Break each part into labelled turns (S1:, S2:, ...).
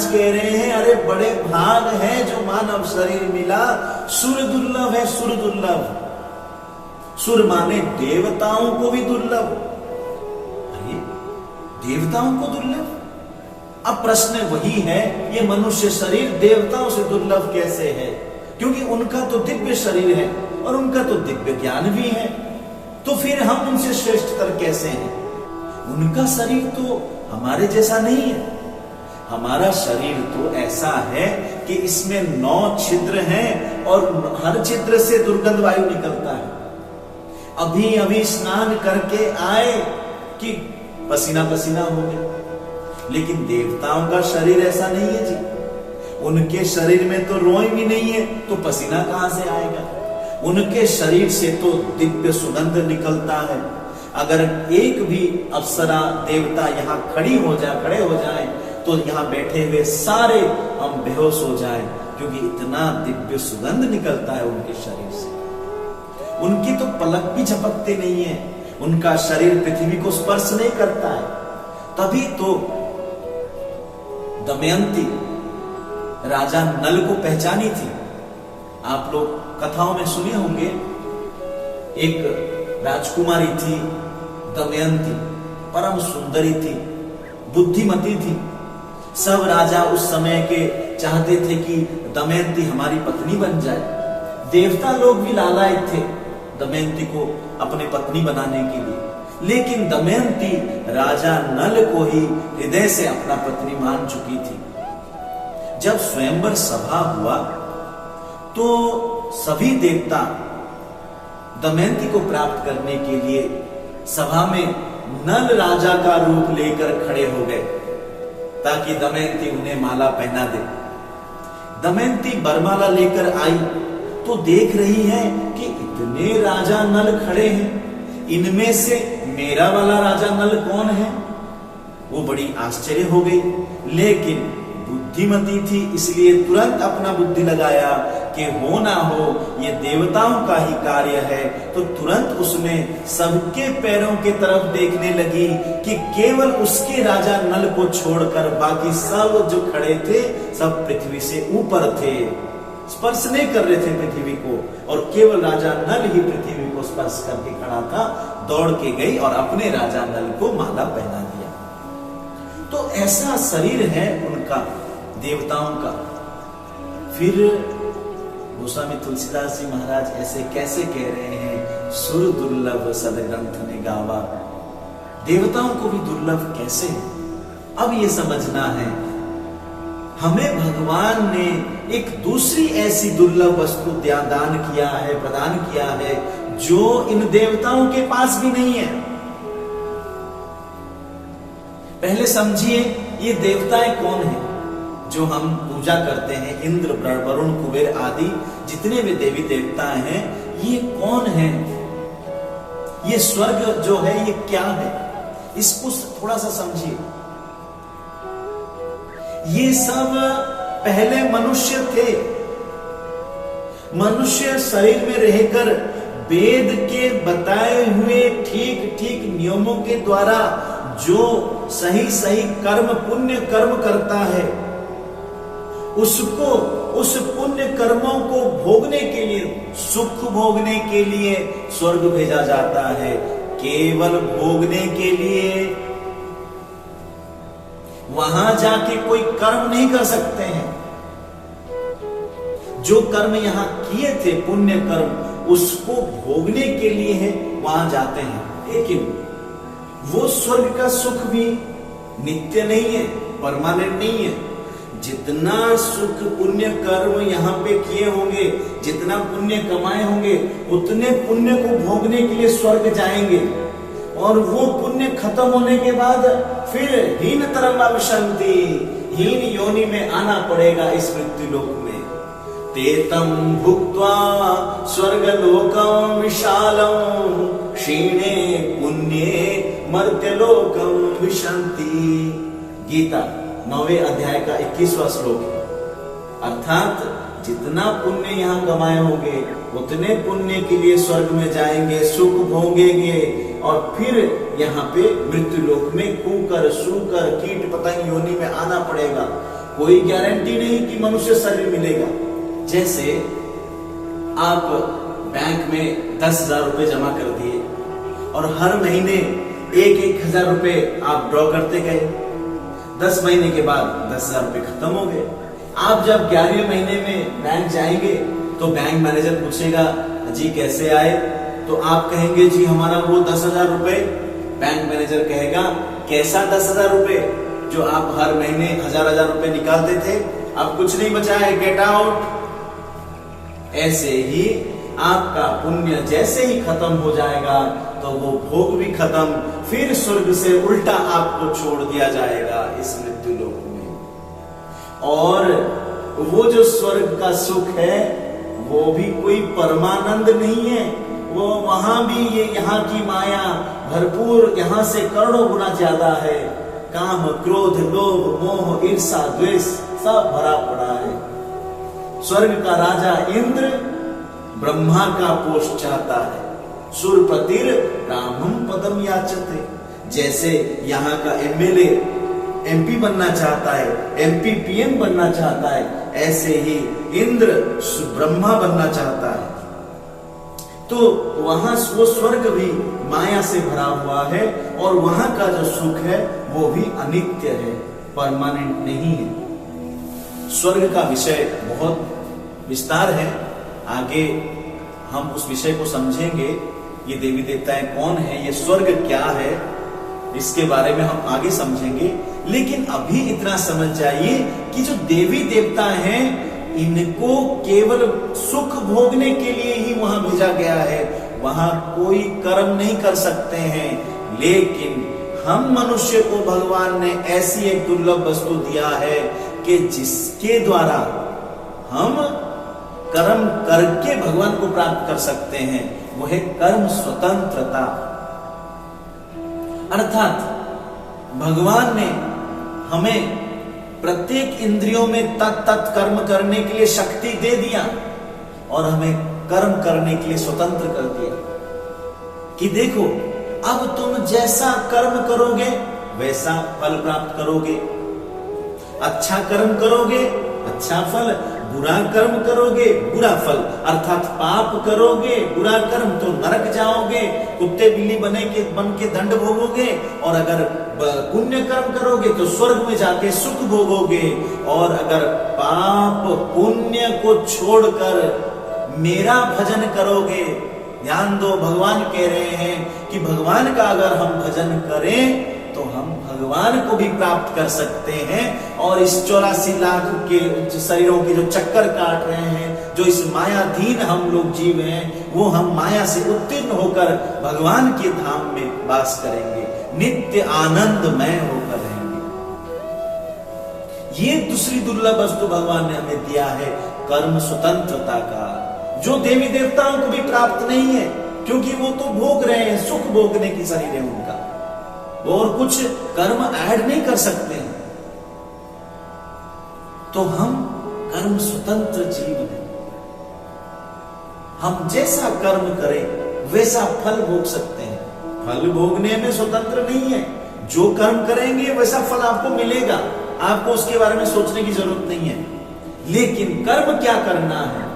S1: महाराज कह रहे हैं अरे बड़े भाग है जो मानव शरीर मिला, सुर दुर्लभ है, सुर दुर्लभ। सुर माने देवताओं को भी दुर्लभ। अरे देवताओं को दुर्लभ? अब प्रश्न वही है, ये मनुष्य शरीर देवताओं से दुर्लभ कैसे है? क्योंकि उनका तो दिव्य शरीर है और उनका तो दिव्य ज्ञान भी है, तो फिर हम उनसे श्रेष्ठतर कैसे हैं? उनका शरीर तो हमारे जैसा नहीं है। हमारा शरीर तो ऐसा है कि इसमें 9 छिद्र हैं और हर छिद्र से दुर्गंध वायु निकलता है। अभी अभी स्नान करके आए कि पसीना पसीना हो गया। लेकिन देवताओं का शरीर ऐसा नहीं है जी। उनके शरीर में तो रोई भी नहीं है, तो पसीना कहां से आएगा? उनके शरीर से तो दिव्य सुगंध निकलता है। अगर एक भी अप्सरा देवता यहाँ खड़े हो जाए तो यहाँ बैठे हुए सारे हम बेहोश हो जाएं, क्योंकि इतना दिव्य सुगंध निकलता है उनके शरीर से। उनकी तो पलक भी झपकते नहीं है, उनका शरीर पृथ्वी को स्पर्श नहीं करता है। तभी तो दमयंती राजा नल को पहचानी थी। आप लोग कथाओं में सुने होंगे, एक राजकुमारी थी दमयंती, परम सुंदरी थी, बुद्धिमती थी। सब राजा उस समय के चाहते थे कि दमयंती हमारी पत्नी बन जाए। देवता लोग भी लालायित थे दमयंती को अपने पत्नी बनाने के लिए, लेकिन दमयंती राजा नल को ही हृदय से अपना पत्नी मान चुकी थी। जब स्वयंवर सभा हुआ तो सभी देवता दमयंती को प्राप्त करने के लिए सभा में नल राजा का रूप लेकर खड़े हो गए, ताकि दमयंती उन्हें माला पहना दे। दमयंती बरमाला लेकर आई तो देख रही है कि इतने राजा नल खड़े हैं, इनमें से मेरा वाला राजा नल कौन है? वो बड़ी आश्चर्य हो गई, लेकिन बुद्धिमती थी इसलिए तुरंत अपना बुद्धि लगाया कि हो ना हो ये देवताओं का ही कार्य है। तो तुरंत उसने सबके पैरों के तरफ देखने लगी कि केवल उसके राजा नल को छोड़कर बाकी सब जो खड़े थे सब पृथ्वी से ऊपर थे, स्पर्श नहीं कर रहे थे पृथ्वी को, और केवल राजा नल ही पृथ्वी को स्पर्श करके खड़ा था। दौड़ के गई और अपने राजा नल को माला पहना दिया। तो ऐसा शरीर है उनका, देवताओं का। फिर गोस्वामी तुलसीदास जी महाराज ऐसे कैसे कह रहे हैं, सुर दुर्लभ सदग्रंथ ने गावा। देवताओं को भी दुर्लभ कैसे है? अब ये समझना है, हमें भगवान ने एक दूसरी ऐसी दुर्लभ वस्तु दान किया है, प्रदान किया है, जो इन देवताओं के पास भी नहीं है। पहले समझिए ये देवताएं कौन हैं जो हम पूजा करते हैं। इंद्र, वरुण, कुबेर आदि जितने भी देवी देवता हैं, ये कौन है? ये स्वर्ग जो है ये क्या है? इसको थोड़ा सा समझिए। ये सब पहले मनुष्य थे। मनुष्य शरीर में रहकर वेद के बताए हुए ठीक ठीक नियमों के द्वारा जो सही सही कर्म, पुण्य कर्म करता है, उसको उस पुण्य कर्मों को भोगने के लिए, सुख भोगने के लिए स्वर्ग भेजा जाता है। केवल भोगने के लिए वहां जाके कोई कर्म नहीं कर सकते हैं। जो कर्म यहां किए थे पुण्य कर्म, उसको भोगने के लिए है वहां जाते हैं। लेकिन वो स्वर्ग का सुख भी नित्य नहीं है, परमानेंट नहीं है। जितना सुख पुण्य कर्म यहाँ पे किए होंगे, जितना पुण्य कमाए होंगे, उतने पुण्य को भोगने के लिए स्वर्ग जाएंगे, और वो पुण्य खत्म होने के बाद फिर हीन तरंगा विशंति, हीन योनि में आना पड़ेगा इस मृत्यु लोक में। तेतम भुक्त्वा स्वर्गलोकम विशालम क्षीणे पुण्ये मर्त्यलोकम विशंति। गीता 9वें अध्याय का 21वां श्लोक। अर्थात जितना पुण्य यहाँ कमाए होंगे उतने पुण्य के लिए स्वर्ग में जाएंगे, सुख भोगेंगे, और फिर यहाँ पे मृत्यु लोक में कूकर, सूकर, कीट पतंग योनि में आना पड़ेगा। कोई गारंटी नहीं कि मनुष्य शरीर मिलेगा। जैसे आप बैंक में 10,000 रुपए जमा कर दिए और हर महीने 1,000 रुपए आप ड्रॉ करते गए, 10 महीने के बाद 10,000 रुपए खत्म हो गए। आप जब 11वें महीने में बैंक जाएंगे तो बैंक मैनेजर पूछेगा जी कैसे आए, तो आप कहेंगे जी हमारा वो 10,000 रुपए। बैंक मैनेजर कहेगा कैसा 10,000 रुपए, जो आप हर महीने 1,000 रुपए निकालते थे, अब कुछ नहीं बचा है, गेट आउट। ऐसे ही आपका पुण्य जैसे ही खत्म हो जाएगा तो वो भोग भी खत्म, फिर स्वर्ग से उल्टा आपको छोड़ दिया जाएगा इस मृत्यु लोक में। और वो जो स्वर्ग का सुख है वो भी कोई परमानंद नहीं है, वो वहां भी ये यहाँ की माया भरपूर, यहाँ से करोड़ों गुना ज्यादा है। काम, क्रोध, लोभ, मोह, ईर्षा, द्वेष सब भरा पड़ा है। स्वर्ग का राजा इंद्र ब्रह्मा का पोष चाहता है, सुरपतिर रामम पदम याचते। जैसे यहाँ का एमएलए एमपी बनना चाहता है, एमपी पीएम बनना चाहता है, ऐसे ही इंद्र ब्रह्मा बनना चाहता है। तो वहां वो स्वर्ग भी माया से भरा हुआ है और वहां का जो सुख है वो भी अनित्य है, परमानेंट नहीं है। स्वर्ग का विषय बहुत विस्तार है, आगे हम उस विषय को समझेंगे। ये देवी देवताएं कौन है, ये स्वर्ग क्या है, इसके बारे में हम आगे समझेंगे। लेकिन अभी इतना समझ जाइए कि जो देवी देवता हैं इनको केवल सुख भोगने के लिए ही वहां भेजा गया है, वहां कोई कर्म नहीं कर सकते हैं। लेकिन हम मनुष्य को भगवान ने ऐसी एक दुर्लभ वस्तु दिया है कि जिसके द्वारा हम कर्म करके भगवान को प्राप्त कर सकते हैं, वो है कर्म स्वतंत्रता। अर्थात भगवान ने हमें प्रत्येक इंद्रियों में तत् कर्म करने के लिए शक्ति दे दिया और हमें कर्म करने के लिए स्वतंत्र कर दिया कि देखो अब तुम जैसा कर्म करोगे वैसा फल प्राप्त करोगे। अच्छा कर्म करोगे अच्छा फल, बुरा कर्म करोगे बुरा फल। अर्थात पाप करोगे बुरा कर्म तो नरक जाओगे, कुत्ते बिल्ली बन के दंड भोगोगे, और अगर पुण्य कर्म करोगे तो स्वर्ग में जाके सुख भोगोगे। और अगर पाप पुण्य को छोड़कर मेरा भजन करोगे, ध्यान दो भगवान कह रहे हैं कि भगवान का अगर हम भजन करें तो हम भगवान को भी प्राप्त कर सकते हैं। और इस 84 लाख के शरीरों के जो चक्कर काट रहे हैं, जो इस मायाधीन हम लोग जीव हैं, वो हम माया से उत्तीर्ण होकर भगवान के धाम में वास करेंगे, नित्य आनंदमय होकर रहेंगे। ये दूसरी दुर्लभ वस्तु भगवान ने हमें दिया है, कर्म स्वतंत्रता का, जो देवी देवताओं को भी प्राप्त नहीं है, क्योंकि वो तो भोग रहे हैं, सुख भोगने की शरीर है उनका, और कुछ कर्म ऐड नहीं कर सकते हैं। तो हम कर्म स्वतंत्र जीव हैं, हम जैसा कर्म करें वैसा फल भोग सकते हैं। फल भोगने में स्वतंत्र नहीं है, जो कर्म करेंगे वैसा फल आपको मिलेगा, आपको उसके बारे में सोचने की जरूरत नहीं है। लेकिन कर्म क्या करना है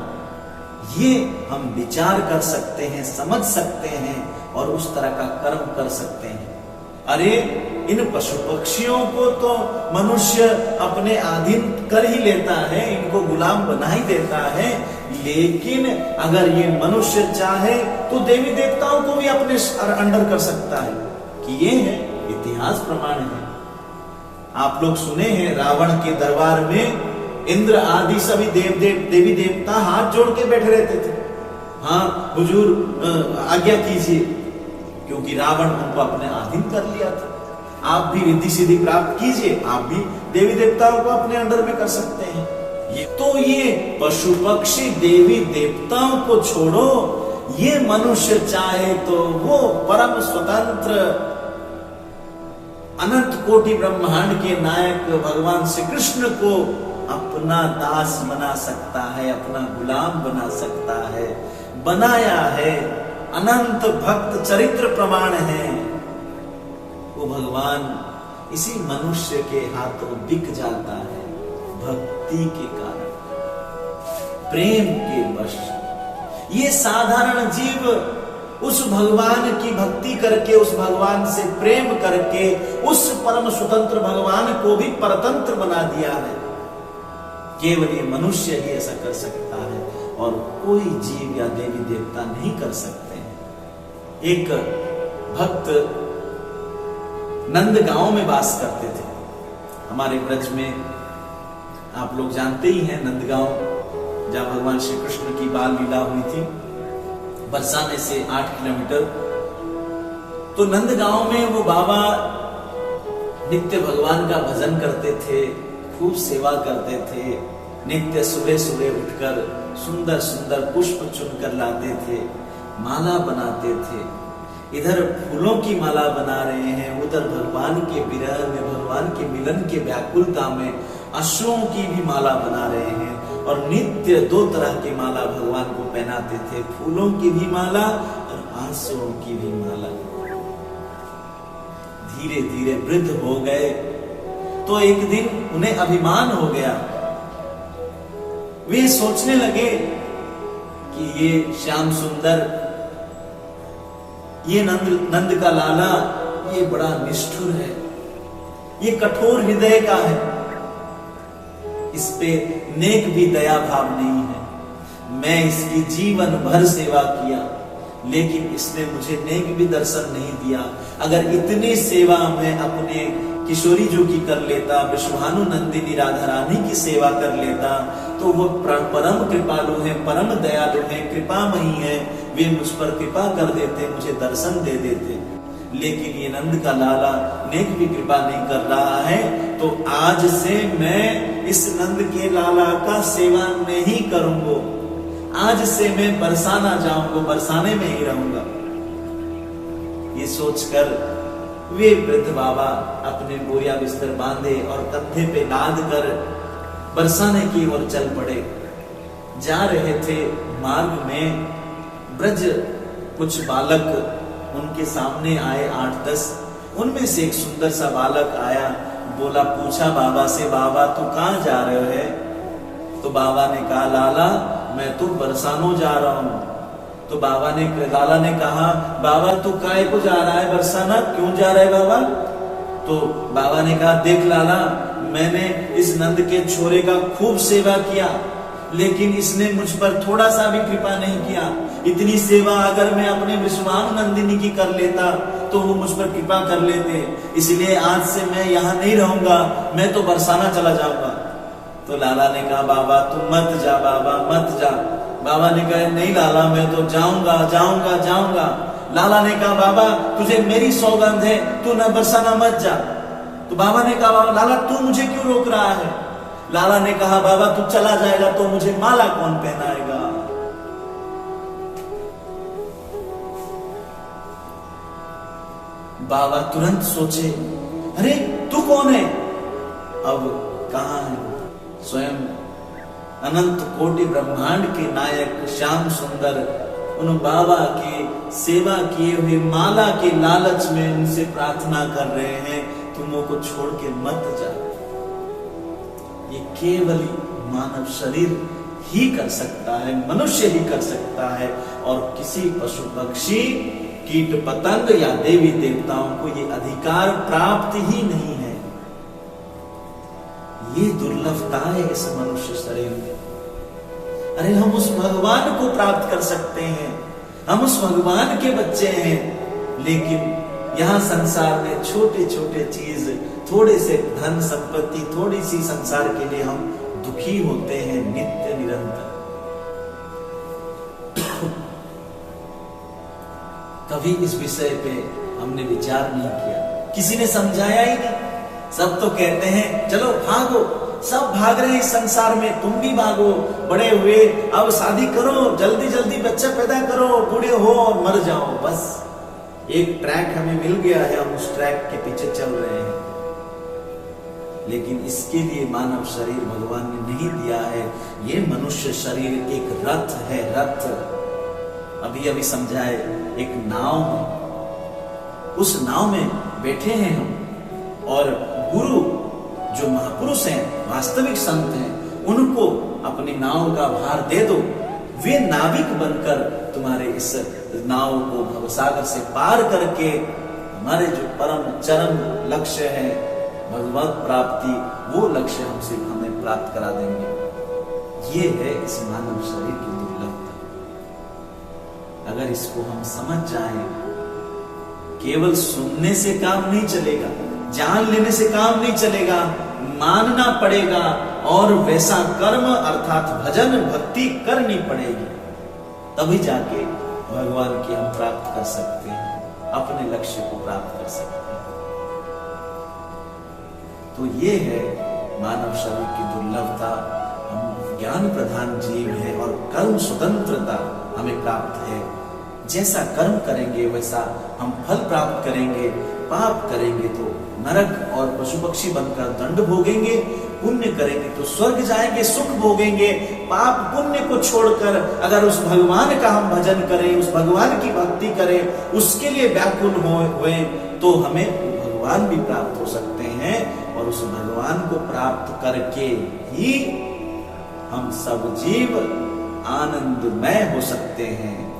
S1: ये हम विचार कर सकते हैं, समझ सकते हैं और उस तरह का कर्म कर सकते हैं। अरे इन पशु पक्षियों को तो मनुष्य अपने अधीन कर ही लेता है, इनको गुलाम बना ही देता है, लेकिन अगर ये मनुष्य चाहे तो देवी देवताओं को भी अपने अंडर कर सकता है, कि ये है इतिहास प्रमाण है। आप लोग सुने हैं रावण के दरबार में इंद्र आदि सभी देवी देवता हाथ जोड़ के बैठे रहते थे, हाँ हुजूर आज्ञा कीजिए, क्योंकि रावण उनको अपने अधीन कर लिया था। आप भी रिद्धि सिद्धि प्राप्त कीजिए, आप भी देवी देवताओं को अपने अंडर में कर सकते हैं। ये पशु पक्षी देवी देवताओं को छोड़ो, ये मनुष्य चाहे तो वो परम स्वतंत्र अनंत कोटि ब्रह्मांड के नायक भगवान श्री कृष्ण को अपना दास बना सकता है, अपना गुलाम बना सकता है, बनाया है। अनंत भक्त चरित्र प्रमाण है, वो भगवान इसी मनुष्य के हाथों बिक जाता है। भक्ति के कारण, प्रेम के वश। ये साधारण जीव उस भगवान की भक्ति करके, उस भगवान से प्रेम करके, उस परम स्वतंत्र भगवान को भी परतंत्र बना दिया है। केवल ये मनुष्य ही ऐसा कर सकता है और कोई जीव या देवी देवता नहीं कर सकते हैं। एक भक्त नंदगांव में वास करते थे। हमारे ब्रज में आप लोग जानते ही हैं नंदगांव, जहां भगवान श्री कृष्ण की बाल लीला हुई थी, बरसाने से 8 किलोमीटर। तो नंदगांव में वो बाबा नित्य भगवान का भजन करते थे, खूब सेवा करते थे। नित्य सुबह सुबह उठकर सुंदर सुंदर पुष्प चुनकर लाते थे, माला बनाते थे। इधर फूलों की माला बना रहे हैं, उधर भगवान के विरह में, भगवान के मिलन के व्याकुलता में अश्रुओं की भी माला बना रहे हैं। और नित्य 2 तरह की माला भगवान को पहनाते थे, फूलों की भी माला और आंसुओं की भी माला। धीरे धीरे वृद्ध हो गए तो एक दिन उन्हें अभिमान हो गया। वे सोचने लगे कि ये श्याम सुंदर, ये नंद का लाला, ये बड़ा निष्ठुर है, ये कठोर हृदय का है, इस पे नेक भी दया भाव नहीं है। मैं इसकी जीवन भर सेवा किया, लेकिन इसने मुझे नेक भी दर्शन नहीं दिया। अगर इतनी सेवा मैं अपने किशोरी जो की कर लेता, विश्वानु नंदिनी राधा रानी की सेवा कर लेता, तो वो परम कृपालु है, परम दयालु है, कृपामयी है, वे मुझ पर कृपा कर देते, मुझे दर्शन दे देते। लेकिन ये नंद का लाला नेक भी कृपा नहीं कर रहा है, तो आज से मैं इस नंद के लाला का सेवा नहीं करूंगा। आज से मैं बरसाना जाऊंगा, बरसाने में ही रहूंगा। ये सोचकर वे वृद्ध बाबा अपने बोरिया बिस्तर बांधे और कंधे पे लाद कर बरसाने की ओर चल पड़े। जा रहे थे, मार्ग में ब्रज कुछ बालक उनके सामने आए, 8-10। उनमें से एक सुंदर सा बालक आया, बोला, पूछा बाबा से, बाबा तू कहां जा रहे हो है? तो बाबा ने कहा, लाला मैं तो बरसानो जा रहा हूं। तो लाला ने कहा, बाबा तू काहे को जा रहा है बरसाना, क्यों जा रहा है बाबा? तो बाबा ने कहा, देख लाला, मैंने इस नंद के छोरे का खूब सेवा किया, लेकिन इसने मुझ पर थोड़ा सा भी कृपा नहीं किया। इतनी सेवा अगर मैं अपने विश्वान नंदिनी की कर लेता तो वो मुझ पर कृपा कर लेते, इसलिए आज से मैं यहाँ नहीं रहूंगा, मैं तो बरसाना चला जाऊंगा। तो लाला ने कहा, बाबा तू मत जा, बाबा मत जा। बाबा ने कहा, नहीं लाला मैं तो जाऊंगा जाऊंगा जाऊंगा। लाला ने कहा, बाबा तुझे मेरी सौगंध है, तू न बरसाना मत जा। तो बाबा ने कहा, बाबा लाला तू मुझे क्यों रोक रहा है? लाला ने कहा, बाबा तू चला जाएगा तो मुझे माला कौन पहनाएगा? बाबा तुरंत सोचे, अरे तू कौन है? अब कहां है? स्वयं अनंत कोटि ब्रह्मांड के नायक श्याम सुंदर उन बाबा के सेवा किए हुए माला के लालच में उनसे प्रार्थना कर रहे हैं, तुम को छोड़ के मत जा। ये केवल मानव शरीर ही कर सकता है, मनुष्य ही कर सकता है, और किसी पशु पक्षी कीट पतंग या देवी देवताओं को ये अधिकार प्राप्त ही नहीं है। ये दुर्लभता है इस मनुष्य शरीर में। अरे हम उस भगवान को प्राप्त कर सकते हैं, हम उस भगवान के बच्चे हैं, लेकिन यहां संसार में छोटे छोटे चीज, थोड़े से धन संपत्ति, थोड़ी सी संसार के लिए हम दुखी होते हैं नित्य निरंतर। कभी इस विषय पे हमने विचार नहीं किया, किसी ने समझाया ही नहीं। सब तो कहते हैं चलो भागो, सब भाग रहे हैं इस संसार में, तुम भी भागो, बड़े हुए अब शादी करो, जल्दी जल्दी बच्चा पैदा करो, बूढ़े हो और मर जाओ। बस एक ट्रैक हमें मिल गया है, हम उस ट्रैक के पीछे चल रहे हैं। लेकिन इसके लिए मानव शरीर भगवान ने नहीं दिया है। ये मनुष्य शरीर एक रथ है, रथ। अभी अभी समझाए, एक नाव है, उस नाव में बैठे हैं हम, और गुरु जो महापुरुष हैं वास्तविक संत हैं, उनको अपनी नाव का भार दे दो, वे नाविक बनकर तुम्हारे इस नाव को भवसागर से पार करके हमारे जो परम चरम लक्ष्य है भगवत प्राप्ति, वो लक्ष्य हमें प्राप्त करा देंगे। ये है इस मानव शरीर की दुर्लभता। अगर इसको हम समझ जाएं, केवल सुनने से काम नहीं चलेगा, जान लेने से काम नहीं चलेगा, मानना पड़ेगा और वैसा कर्म अर्थात भजन भक्ति करनी पड़ेगी, तभी जाके भगवान की हम प्राप्त कर सकते हैं, अपने लक्ष्य को प्राप्त कर सकते हैं। तो ये है मानव शरीर की दुर्लभता। हम ज्ञान प्रधान जीव है और कर्म स्वतंत्रता हमें प्राप्त है। जैसा कर्म करेंगे वैसा हम फल प्राप्त करेंगे। पाप करेंगे तो नरक और पशु पक्षी बनकर दंड भोगेंगे, पुण्य करेंगे तो स्वर्ग जाएंगे, सुख भोगेंगे। पाप पुण्य को छोड़कर अगर उस भगवान का हम भजन करें, उस भगवान की भक्ति करें, उसके लिए व्याकुल हुए तो हमें भगवान भी प्राप्त हो सकते हैं। और उस भगवान को प्राप्त करके ही हम सब जीव आनंदमय हो सकते हैं।